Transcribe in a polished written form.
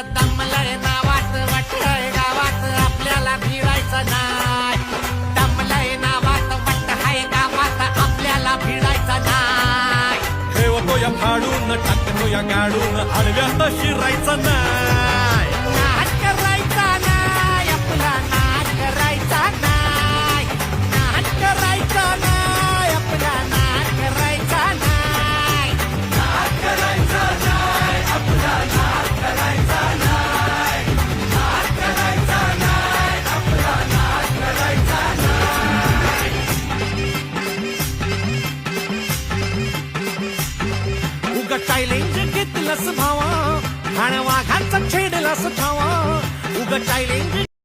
दमलंय नावात वाटलंय गावात आपल्याला भिडायचं नाय. दमलंय नावात वाटलंय गावात आपल्याला भिडायचं नाय. ठेवतो या फाडून टाकतो या गाडून आडव्यात शिरायचं नाय. नाच करायचा नाय आपला नाच करायचा नाय. नाच करायचा नाय आपला नाच करायचा नाय. नाच करायचा नाय आपला नाच करायचा नाय. नाच करायचा नाय आपला नाच करायचा नाय. उगा चॅलेंज घेतलंस भावा आणि वाघाचा छेडलास ठावा. उगा चॅलेंज